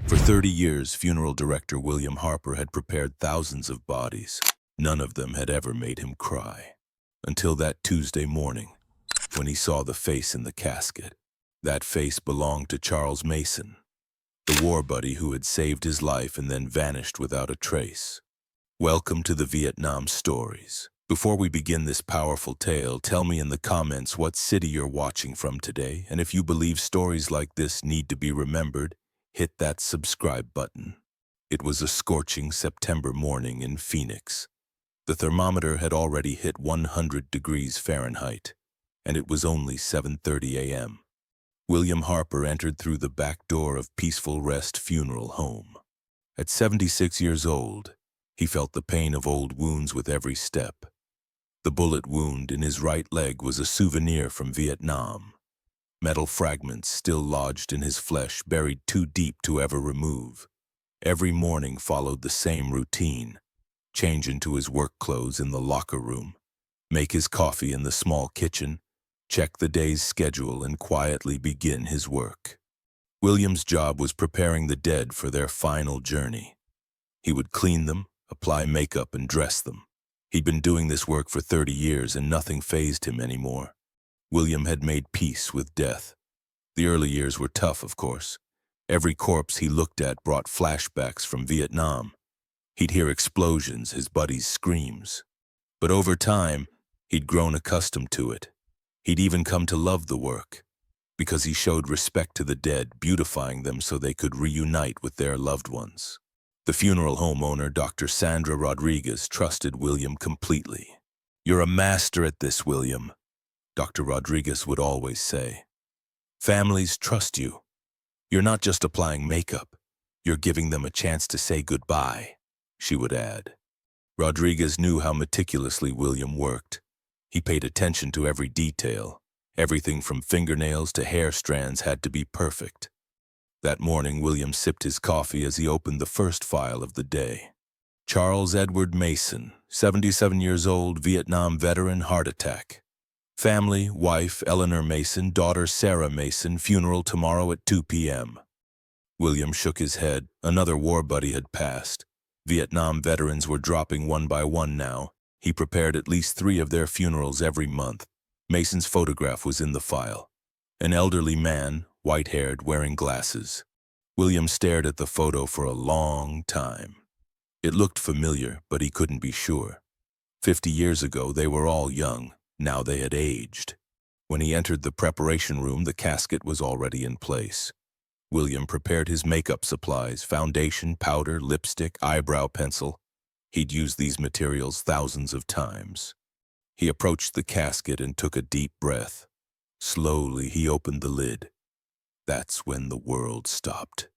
For 30 years, funeral director William Harper had prepared thousands of bodies. None of them had ever made him cry. Until that Tuesday morning, when he saw the face in the casket. That face belonged to Charles Mason, the war buddy who had saved his life and then vanished without a trace. Welcome to the Vietnam Stories. Before we begin this powerful tale, tell me in the comments what city you're watching from today, and if you believe stories like this need to be remembered, hit that subscribe button. It was a scorching September morning in Phoenix. The thermometer had already hit 100 degrees Fahrenheit, and it was only 7:30 a.m. William Harper entered through the back door of Peaceful Rest Funeral Home. At 76 years old, he felt the pain of old wounds with every step. The bullet wound in his right leg was a souvenir from Vietnam. Metal fragments still lodged in his flesh, buried too deep to ever remove. Every morning followed the same routine. Change into his work clothes in the locker room, make his coffee in the small kitchen, check the day's schedule, and quietly begin his work. William's job was preparing the dead for their final journey. He would clean them, apply makeup, and dress them. He'd been doing this work for 30 years, and nothing fazed him anymore. William had made peace with death. The early years were tough, of course. Every corpse he looked at brought flashbacks from Vietnam. He'd hear explosions, his buddies' screams. But over time, he'd grown accustomed to it. He'd even come to love the work, because he showed respect to the dead, beautifying them so they could reunite with their loved ones. The funeral home owner, Dr. Sandra Rodriguez, trusted William completely. "You're a master at this, William," Dr. Rodriguez would always say. "Families trust you. You're not just applying makeup, you're giving them a chance to say goodbye," she would add. Rodriguez knew how meticulously William worked. He paid attention to every detail. Everything from fingernails to hair strands had to be perfect. That morning, William sipped his coffee as he opened the first file of the day. Charles Edward Mason, 77 years old, Vietnam veteran, heart attack. Family, wife, Eleanor Mason, daughter, Sarah Mason, funeral tomorrow at 2 p.m. William shook his head. Another war buddy had passed. Vietnam veterans were dropping one by one now. He prepared at least 3 of their funerals every month. Mason's photograph was in the file. An elderly man, white-haired, wearing glasses. William stared at the photo for a long time. It looked familiar, but he couldn't be sure. 50 years ago, they were all young. Now they had aged. When he entered the preparation room, the casket was already in place. William prepared his makeup supplies, foundation, powder, lipstick, eyebrow pencil. He'd used these materials thousands of times. He approached the casket and took a deep breath. Slowly, he opened the lid. That's when the world stopped.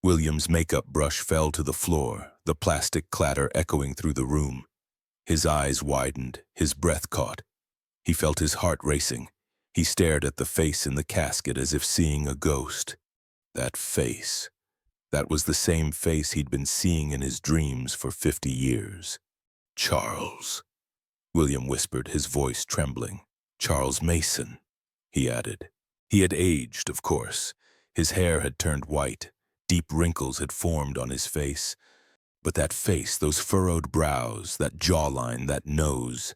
William's makeup brush fell to the floor, the plastic clatter echoing through the room. His eyes widened, his breath caught. He felt his heart racing. He stared at the face in the casket as if seeing a ghost. That face. That was the same face he'd been seeing in his dreams for 50 years. "Charles," William whispered, his voice trembling. "Charles Mason," he added. He had aged, of course. His hair had turned white. Deep wrinkles had formed on his face. But that face, those furrowed brows, that jawline, that nose,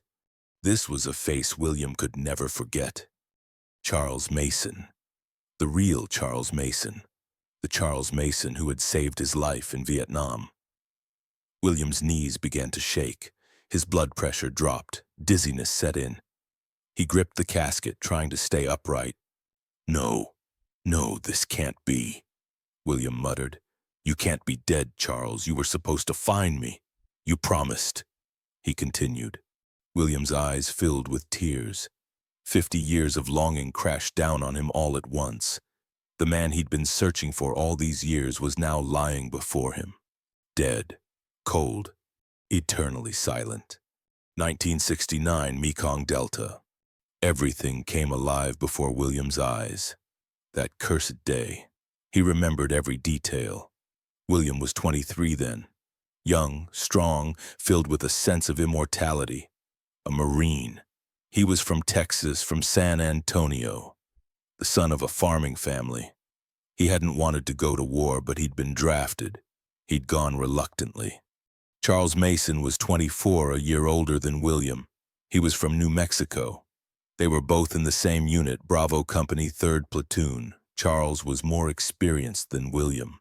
this was a face William could never forget. Charles Mason. The real Charles Mason. The Charles Mason who had saved his life in Vietnam. William's knees began to shake. His blood pressure dropped. Dizziness set in. He gripped the casket, trying to stay upright. "No, no, this can't be," William muttered. "You can't be dead, Charles. You were supposed to find me. You promised," he continued. William's eyes filled with tears. 50 years of longing crashed down on him all at once. The man he'd been searching for all these years was now lying before him. Dead, cold, eternally silent. 1969, Mekong Delta. Everything came alive before William's eyes. That cursed day. He remembered every detail. William was 23 then. Young, strong, filled with a sense of immortality. A Marine. He was from Texas, from San Antonio. The son of a farming family. He hadn't wanted to go to war, but he'd been drafted. He'd gone reluctantly. Charles Mason was 24, a year older than William. He was from New Mexico. They were both in the same unit, Bravo Company, 3rd Platoon. Charles was more experienced than William.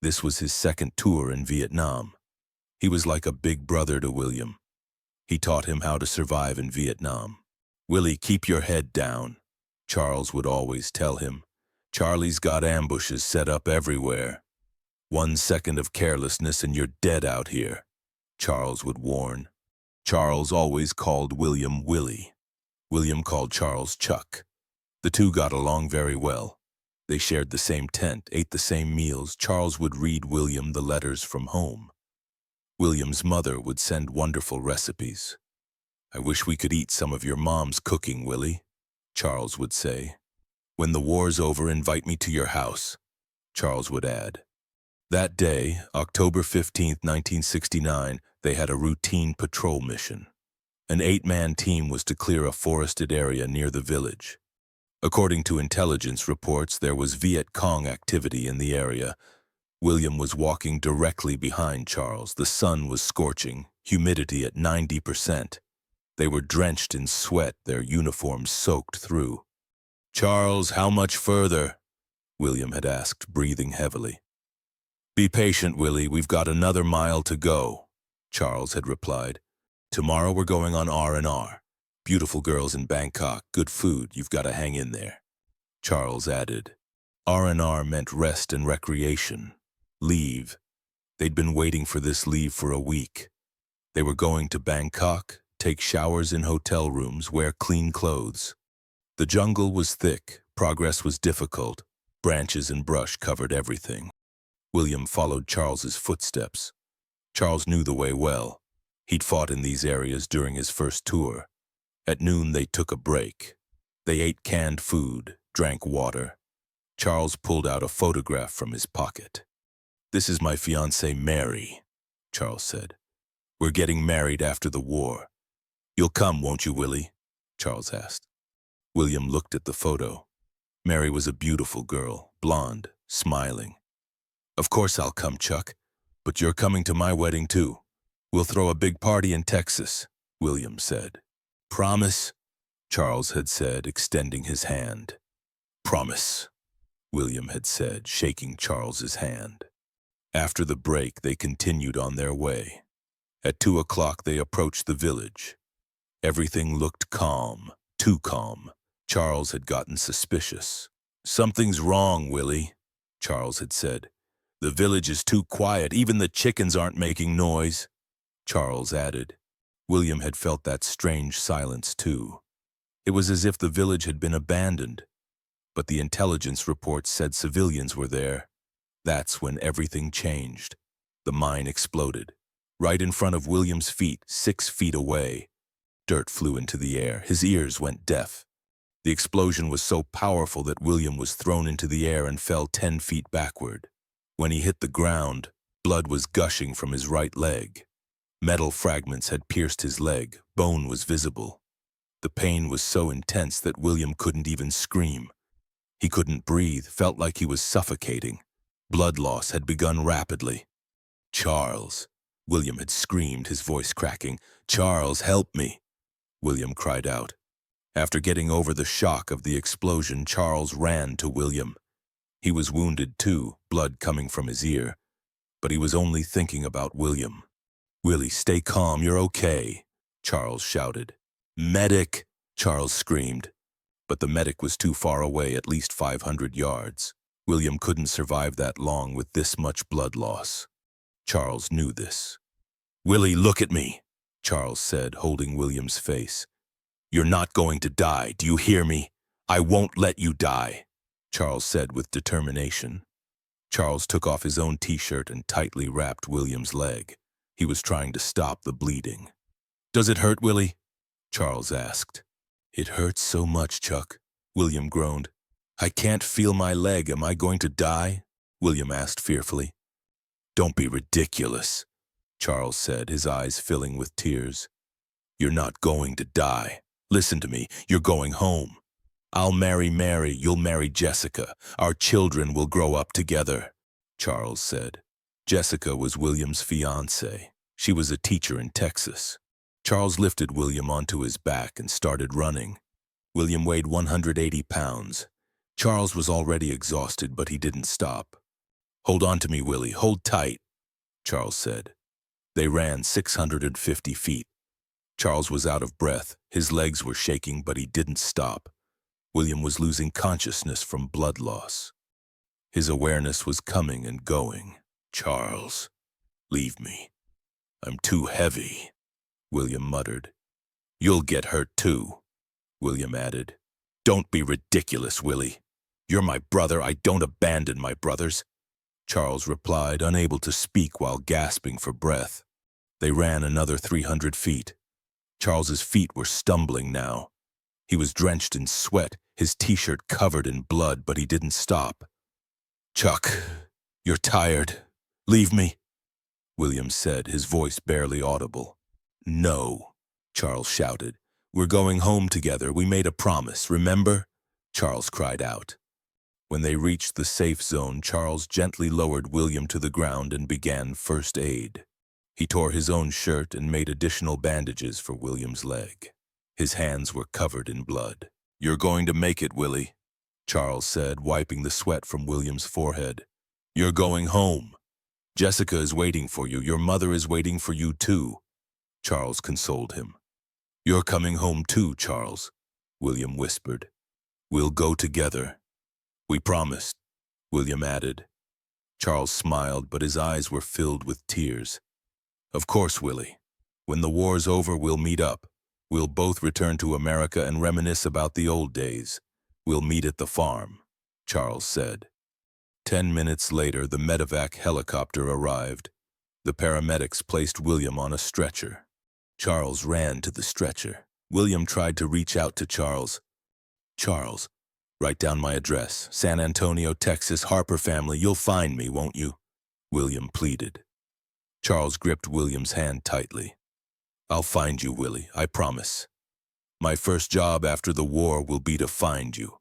This was his second tour in Vietnam. He was like a big brother to William. He taught him how to survive in Vietnam. "Willie, keep your head down," Charles would always tell him. "Charlie's got ambushes set up everywhere. 1 second of carelessness and you're dead out here," Charles would warn. Charles always called William Willie. William called Charles Chuck. The two got along very well. They shared the same tent, ate the same meals. Charles would read William the letters from home. William's mother would send wonderful recipes. "I wish we could eat some of your mom's cooking, Willie," Charles would say. "When the war's over, invite me to your house," Charles would add. That day, October 15, 1969, they had a routine patrol mission. An 8-man team was to clear a forested area near the village. According to intelligence reports, there was Viet Cong activity in the area. William was walking directly behind Charles. The sun was scorching, humidity at 90%. They were drenched in sweat, their uniforms soaked through. "Charles, how much further?" William had asked, breathing heavily. "Be patient, Willie, we've got another mile to go," Charles had replied. "Tomorrow we're going on R&R. Beautiful girls in Bangkok, good food, you've got to hang in there." Charles added. R&R meant rest and recreation. Leave. They'd been waiting for this leave for a week. They were going to Bangkok, take showers in hotel rooms, wear clean clothes. The jungle was thick, progress was difficult. Branches and brush covered everything. William followed Charles's footsteps. Charles knew the way well. He'd fought in these areas during his first tour. At noon, they took a break. They ate canned food, drank water. Charles pulled out a photograph from his pocket. "This is my fiancée, Mary," Charles said. "We're getting married after the war. You'll come, won't you, Willie?" Charles asked. William looked at the photo. Mary was a beautiful girl, blonde, smiling. "Of course I'll come, Chuck, but you're coming to my wedding too. We'll throw a big party in Texas," William said. "Promise?" Charles had said, extending his hand. "Promise," William had said, shaking Charles's hand. After the break, they continued on their way. At 2 o'clock, they approached the village. Everything looked calm, too calm. Charles had gotten suspicious. "Something's wrong, Willie," Charles had said. "The village is too quiet. Even the chickens aren't making noise," Charles added. William had felt that strange silence too. It was as if the village had been abandoned. But the intelligence reports said civilians were there. That's when everything changed. The mine exploded. Right in front of William's feet, 6 feet away. Dirt flew into the air. His ears went deaf. The explosion was so powerful that William was thrown into the air and fell 10 feet backward. When he hit the ground, blood was gushing from his right leg. Metal fragments had pierced his leg. Bone was visible. The pain was so intense that William couldn't even scream. He couldn't breathe, felt like he was suffocating. Blood loss had begun rapidly. "Charles," William had screamed, his voice cracking. "Charles, help me," William cried out. After getting over the shock of the explosion, Charles ran to William. He was wounded too, blood coming from his ear. But he was only thinking about William. "Willie, stay calm, you're okay," Charles shouted. "Medic!" Charles screamed. But the medic was too far away, at least 500 yards. William couldn't survive that long with this much blood loss. Charles knew this. "Willie, look at me," Charles said, holding William's face. "You're not going to die, do you hear me? I won't let you die," Charles said with determination. Charles took off his own t-shirt and tightly wrapped William's leg. He was trying to stop the bleeding. "Does it hurt, Willie?" Charles asked. "It hurts so much, Chuck," William groaned. "I can't feel my leg. Am I going to die?" William asked fearfully. "Don't be ridiculous," Charles said, his eyes filling with tears. "You're not going to die. Listen to me, you're going home. I'll marry Mary, you'll marry Jessica. Our children will grow up together, Charles said. Jessica was William's fiancée. She was a teacher in Texas. Charles lifted William onto his back and started running. William weighed 180 pounds. Charles was already exhausted, but he didn't stop. Hold on to me, Willie. Hold tight, Charles said. They ran 650 feet. Charles was out of breath. His legs were shaking, but he didn't stop. William was losing consciousness from blood loss. His awareness was coming and going. Charles, leave me. I'm too heavy, William muttered. You'll get hurt too, William added. Don't be ridiculous, Willie. You're my brother. I don't abandon my brothers, Charles replied, unable to speak while gasping for breath. They ran another 300 feet. Charles's feet were stumbling now. He was drenched in sweat, his t-shirt covered in blood, but he didn't stop. Chuck, you're tired. Leave me, William said, his voice barely audible. No, Charles shouted. We're going home together. We made a promise, remember? Charles cried out. When they reached the safe zone, Charles gently lowered William to the ground and began first aid. He tore his own shirt and made additional bandages for William's leg. His hands were covered in blood. You're going to make it, Willie, Charles said, wiping the sweat from William's forehead. You're going home. Jessica is waiting for you. Your mother is waiting for you too, Charles consoled him. You're coming home too, Charles, William whispered. We'll go together. We promised, William added. Charles smiled, but his eyes were filled with tears. Of course, Willie. When the war's over, we'll meet up. We'll both return to America and reminisce about the old days. We'll meet at the farm, Charles said. 10 minutes later, the medevac helicopter arrived. The paramedics placed William on a stretcher. Charles ran to the stretcher. William tried to reach out to Charles. Charles, write down my address. San Antonio, Texas, Harper family. You'll find me, won't you? William pleaded. Charles gripped William's hand tightly. I'll find you, Willie, I promise. My first job after the war will be to find you.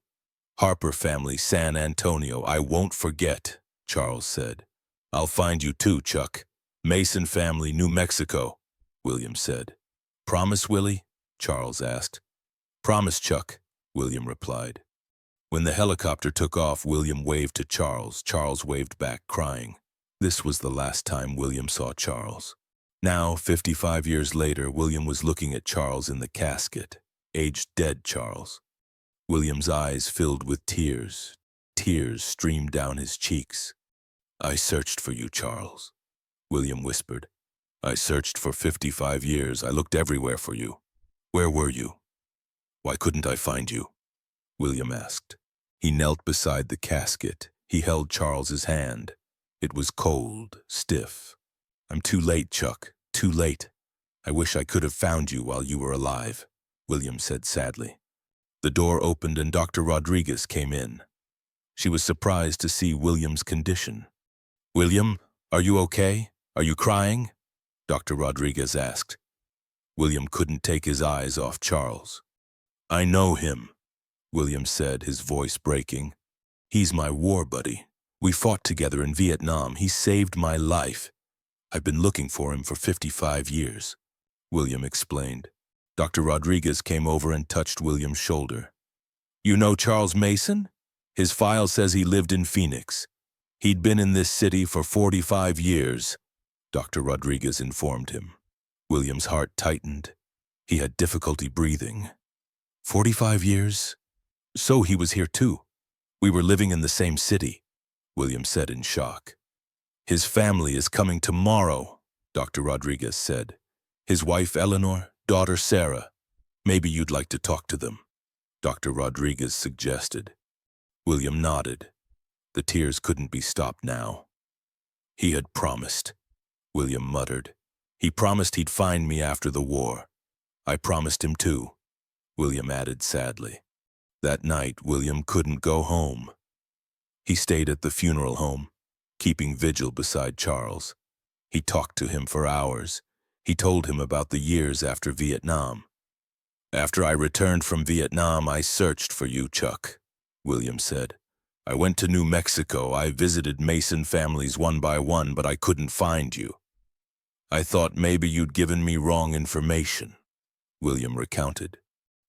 Harper family, San Antonio, I won't forget, Charles said. I'll find you too, Chuck. Mason family, New Mexico, William said. Promise, Willie? Charles asked. Promise, Chuck, William replied. When the helicopter took off, William waved to Charles. Charles waved back, crying. This was the last time William saw Charles. Now, 55 years later, William was looking at Charles in the casket. Aged dead Charles. William's eyes filled with tears. Tears streamed down his cheeks. I searched for you, Charles, William whispered. I searched for 55 years. I looked everywhere for you. Where were you? Why couldn't I find you? William asked. He knelt beside the casket. He held Charles's hand. It was cold, stiff. I'm too late, Chuck. Too late. I wish I could have found you while you were alive, William said sadly. The door opened and Dr. Rodriguez came in. She was surprised to see William's condition. William, are you okay? Are you crying? Dr. Rodriguez asked. William couldn't take his eyes off Charles. I know him, William said, his voice breaking. He's my war buddy. We fought together in Vietnam. He saved my life. I've been looking for him for 55 years, William explained. Dr. Rodriguez came over and touched William's shoulder. You know Charles Mason? His file says he lived in Phoenix. He'd been in this city for 45 years, Dr. Rodriguez informed him. William's heart tightened. He had difficulty breathing. 45 years? So he was here too. We were living in the same city, William said in shock. His family is coming tomorrow, Dr. Rodriguez said. His wife Eleanor, daughter Sarah. Maybe you'd like to talk to them, Dr. Rodriguez suggested. William nodded. The tears couldn't be stopped now. He had promised, William muttered. He promised he'd find me after the war. I promised him too, William added sadly. That night, William couldn't go home. He stayed at the funeral home, keeping vigil beside Charles. He talked to him for hours. He told him about the years after Vietnam. After I returned from Vietnam, I searched for you, Chuck, William said. I went to New Mexico. I visited Mason families one by one, but I couldn't find you. I thought maybe you'd given me wrong information, William recounted.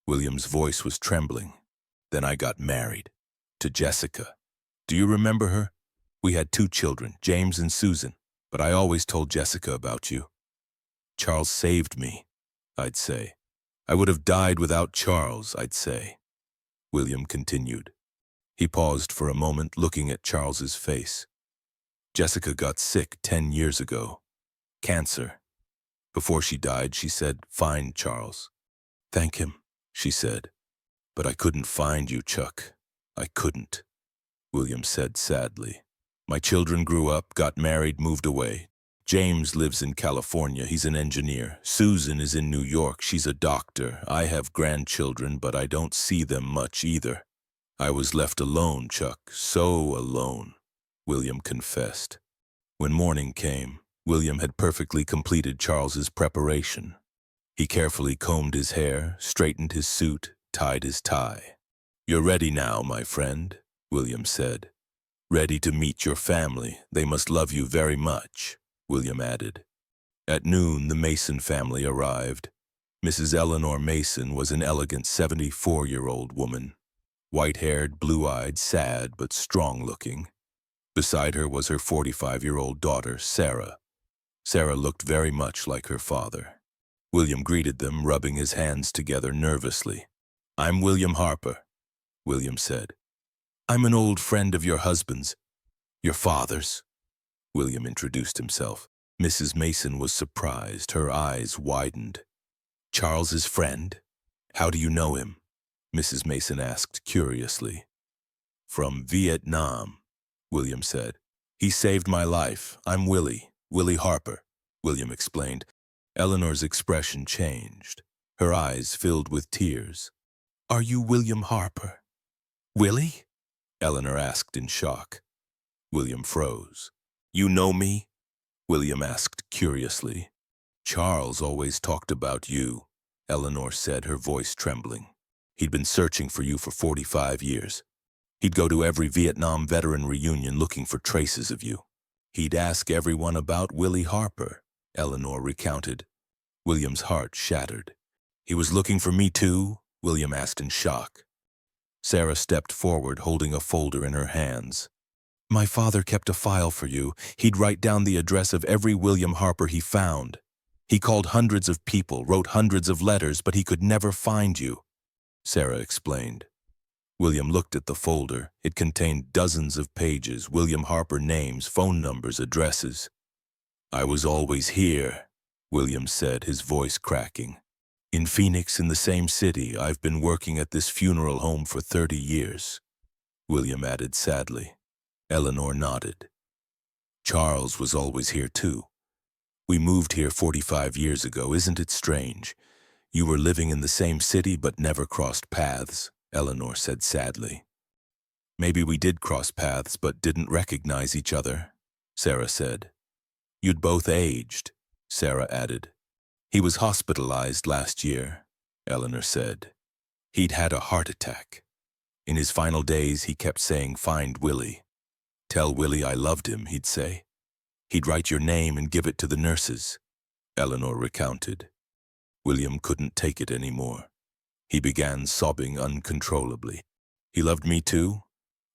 William's voice was trembling. Then I got married. To Jessica. Do you remember her? We had 2 children, James and Susan, but I always told Jessica about you. Charles saved me, I'd say. I would have died without Charles, I'd say. William continued. He paused for a moment, looking at Charles's face. Jessica got sick 10 years ago. Cancer. Before she died, she said, "Find Charles." "Thank him," she said. "But I couldn't find you, Chuck. I couldn't," William said sadly. "My children grew up, got married, moved away. James lives in California. He's an engineer. Susan is in New York. She's a doctor. I have grandchildren, but I don't see them much either. I was left alone, Chuck, so alone," William confessed. When morning came, William had perfectly completed Charles's preparation. He carefully combed his hair, straightened his suit, tied his tie. "You're ready now, my friend," William said. "Ready to meet your family. They must love you very much," William added. At noon, the Mason family arrived. Mrs. Eleanor Mason was an elegant 74-year-old woman. White-haired, blue-eyed, sad but strong-looking. Beside her was her 45-year-old daughter, Sarah. Sarah looked very much like her father. William greeted them, rubbing his hands together nervously. "I'm William Harper," William said. "I'm an old friend of your husband's, your father's," William introduced himself. Mrs. Mason was surprised. Her eyes widened. "Charles's friend? How do you know him?" Mrs. Mason asked curiously. "From Vietnam," William said. "He saved my life. I'm Willie Harper," William explained. Eleanor's expression changed. Her eyes filled with tears. "Are you William Harper?" "Willie?" Eleanor asked in shock. William froze. "You know me?" William asked curiously. "Charles always talked about you," Eleanor said, her voice trembling. "He'd been searching for you for 45 years. He'd go to every Vietnam veteran reunion looking for traces of you. He'd ask everyone about Willie Harper," Eleanor recounted. William's heart shattered. "He was looking for me too?" William asked in shock. Sarah stepped forward, holding a folder in her hands. "My father kept a file for you. He'd write down the address of every William Harper he found. He called hundreds of people, wrote hundreds of letters, but he could never find you," Sarah explained. William looked at the folder. It contained dozens of pages, William Harper names, phone numbers, addresses. "I was always here," William said, his voice cracking. "In Phoenix, in the same city. I've been working at this funeral home for 30 years. William added sadly. Eleanor nodded. "Charles was always here too. We moved here 45 years ago. Isn't it strange? You were living in the same city but never crossed paths," Eleanor said sadly. "Maybe we did cross paths but didn't recognize each other," Sarah said. "You'd both aged," Sarah added. "He was hospitalized last year," Eleanor said. "He'd had a heart attack. In his final days, he kept saying, 'Find Willie. Tell Willie I loved him,' he'd say. He'd write your name and give it to the nurses," Eleanor recounted. William couldn't take it anymore. He began sobbing uncontrollably. "He loved me too?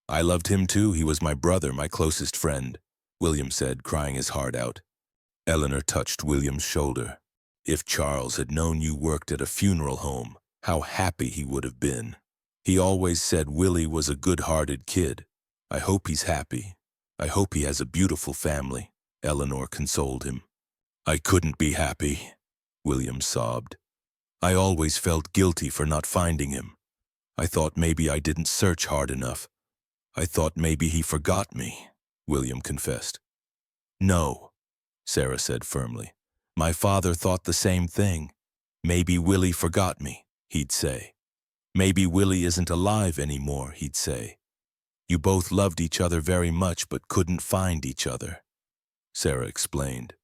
I loved him too. He was my brother, my closest friend," William said, crying his heart out. Eleanor touched William's shoulder. "If Charles had known you worked at a funeral home, how happy he would have been. He always said Willie was a good-hearted kid. I hope he's happy. I hope he has a beautiful family," Eleanor consoled him. "I couldn't be happy," William sobbed. "I always felt guilty for not finding him. I thought maybe I didn't search hard enough. I thought maybe he forgot me," William confessed. "No," Sarah said firmly. "My father thought the same thing. Maybe Willie forgot me," he'd say. "Maybe Willie isn't alive anymore," he'd say. "You both loved each other very much but couldn't find each other," Sarah explained.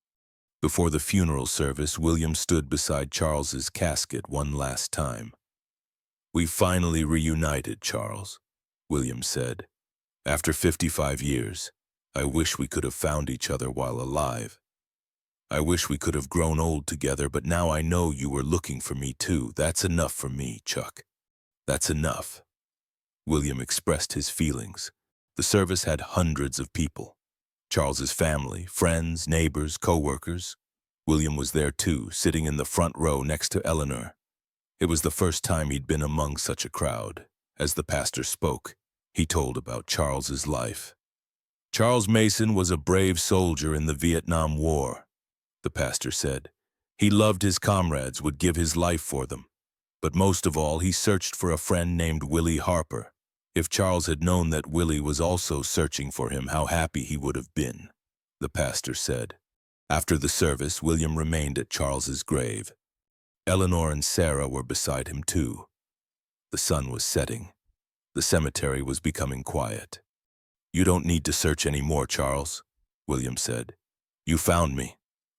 Before the funeral service, William stood beside Charles's casket one last time. "We finally reunited, Charles," William said. "After 55 years, I wish we could have found each other while alive. I wish we could have grown old together, but now I know you were looking for me too. That's enough for me, Chuck. That's enough." William expressed his feelings. The service had hundreds of people. Charles's family, friends, neighbors, co-workers. William was there too, sitting in the front row next to Eleanor. It was the first time he'd been among such a crowd. As the pastor spoke, he told about Charles's life. "Charles Mason was a brave soldier in the Vietnam War," the pastor said. "He loved his comrades, would give his life for them. But most of all, he searched for a friend named Willie Harper. If Charles had known that Willie was also searching for him, how happy he would have been," the pastor said. After the service, William remained at Charles's grave. Eleanor and Sarah were beside him too. The sun was setting. The cemetery was becoming quiet. "You don't need to search any more, Charles," William said. "You found me,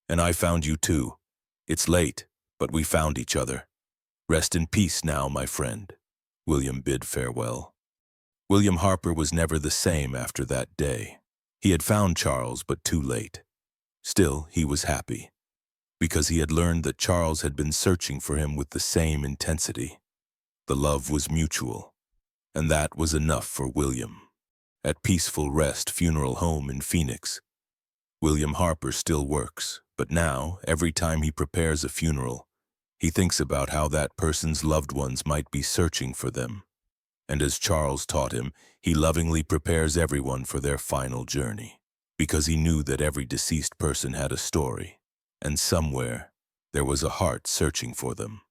and I found you too. It's late, but we found each other. Rest in peace now, my friend." William bid farewell. William Harper was never the same after that day. He had found Charles, but too late. Still, he was happy, because he had learned that Charles had been searching for him with the same intensity. The love was mutual, and that was enough for William. At Peaceful Rest Funeral Home in Phoenix, William Harper still works, but now, every time he prepares a funeral, he thinks about how that person's loved ones might be searching for them. And as Charles taught him, he lovingly prepares everyone for their final journey, because he knew that every deceased person had a story, and somewhere there was a heart searching for them.